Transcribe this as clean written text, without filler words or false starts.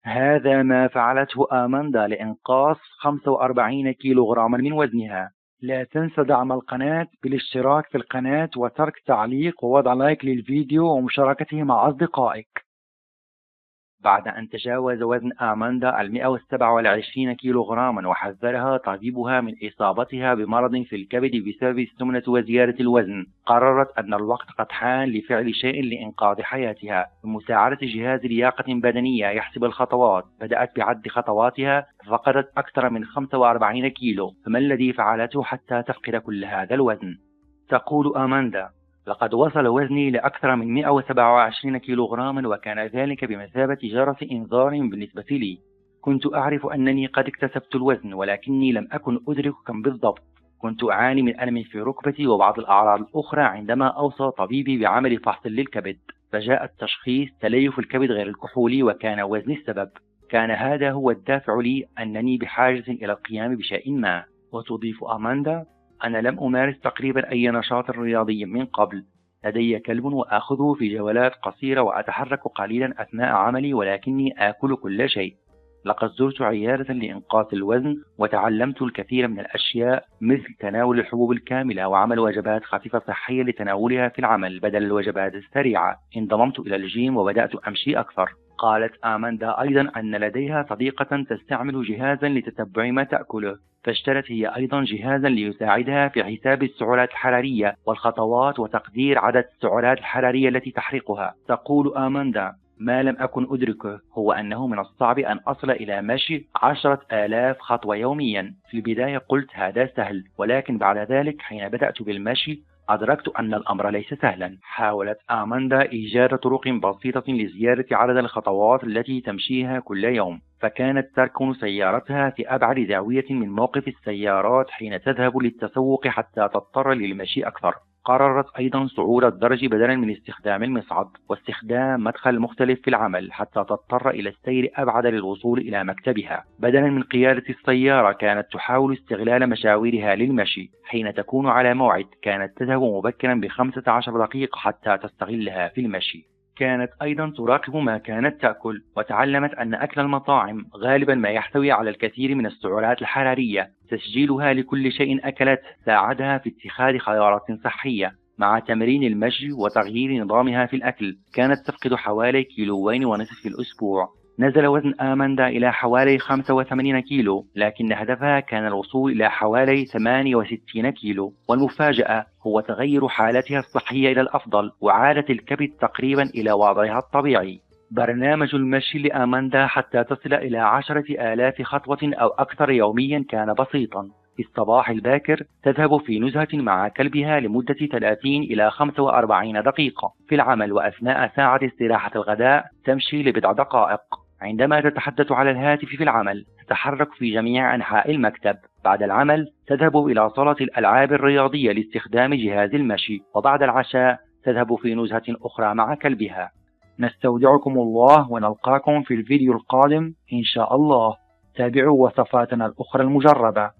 هذا ما فعلته آماندا لإنقاص 45 كيلوغراما من وزنها. لا تنسى دعم القناة بالاشتراك في القناة وترك تعليق ووضع لايك للفيديو ومشاركته مع أصدقائك. بعد أن تجاوز وزن آماندا 127 كيلوغراما وحذرها طبيبها من إصابتها بمرض في الكبد بسبب السمنة وزيادة الوزن، قررت أن الوقت قد حان لفعل شيء لإنقاذ حياتها. بمساعدة جهاز لياقة بدنية يحسب الخطوات، بدأت بعد خطواتها ففقدت أكثر من 45 كيلو. فما الذي فعلته حتى تفقد كل هذا الوزن؟ تقول آماندا: لقد وصل وزني لأكثر من 127 كيلوغراما، وكان ذلك بمثابة جرس إنذار بالنسبة لي. كنت أعرف أنني قد اكتسبت الوزن، ولكني لم أكن أدرك كم بالضبط. كنت أعاني من ألم في ركبتي وبعض الأعراض الأخرى عندما أوصى طبيبي بعمل فحص للكبد، فجاء التشخيص تليف الكبد غير الكحولي، وكان وزني السبب. كان هذا هو الدافع لي أنني بحاجة إلى القيام بشيء ما. وتضيف آماندا: أنا لم أمارس تقريبا أي نشاط رياضي من قبل. لدي كلب وآخذه في جولات قصيرة وأتحرك قليلا أثناء عملي، ولكني آكل كل شيء. لقد زرت عيادة لإنقاص الوزن وتعلمت الكثير من الأشياء، مثل تناول الحبوب الكاملة وعمل وجبات خفيفة صحية لتناولها في العمل بدل الوجبات السريعة. انضممت إلى الجيم وبدأت أمشي أكثر. قالت آماندا أيضا أن لديها صديقة تستعمل جهازا لتتبع ما تأكله، فاشترت هي أيضا جهازا ليساعدها في حساب السعرات الحرارية والخطوات وتقدير عدد السعرات الحرارية التي تحرقها. تقول آماندا: ما لم أكن أدركه هو أنه من الصعب أن أصل إلى مشي 10,000 خطوة يوميا. في البداية قلت هذا سهل، ولكن بعد ذلك حين بدأت بالمشي أدركت أن الأمر ليس سهلا. حاولت آماندا إيجاد طرق بسيطة لزيادة عدد الخطوات التي تمشيها كل يوم، فكانت تركن سيارتها في أبعد زاوية من موقف السيارات حين تذهب للتسوق حتى تضطر للمشي أكثر. قررت أيضا صعود الدرج بدلا من استخدام المصعد، واستخدام مدخل مختلف في العمل حتى تضطر إلى السير أبعد للوصول إلى مكتبها. بدلا من قيادة السيارة كانت تحاول استغلال مشاويرها للمشي. حين تكون على موعد كانت تذهب مبكرا ب15 دقيقة حتى تستغلها في المشي. كانت أيضا تراقب ما كانت تأكل، وتعلمت أن أكل المطاعم غالبا ما يحتوي على الكثير من السعرات الحرارية. تسجيلها لكل شيء أكلته ساعدها في اتخاذ خيارات صحية. مع تمرين المشي وتغيير نظامها في الأكل كانت تفقد حوالي 2.5 كيلو في الأسبوع. نزل وزن آماندا إلى حوالي 85 كيلو، لكن هدفها كان الوصول إلى حوالي 68 كيلو. والمفاجأة هو تغير حالتها الصحية إلى الأفضل، وعادت الكبد تقريبا إلى وضعها الطبيعي. برنامج المشي لآماندا حتى تصل إلى 10,000 خطوة أو أكثر يوميا كان بسيطا. في الصباح الباكر تذهب في نزهة مع كلبها لمدة 30 إلى 45 دقيقة في العمل، وأثناء ساعة استراحة الغداء تمشي لبضع دقائق. عندما تتحدث على الهاتف في العمل تتحرك في جميع أنحاء المكتب. بعد العمل تذهب إلى صالة الألعاب الرياضية لاستخدام جهاز المشي، وبعد العشاء تذهب في نزهة أخرى مع كلبها. نستودعكم الله ونلقاكم في الفيديو القادم إن شاء الله. تابعوا وصفاتنا الأخرى المجربة.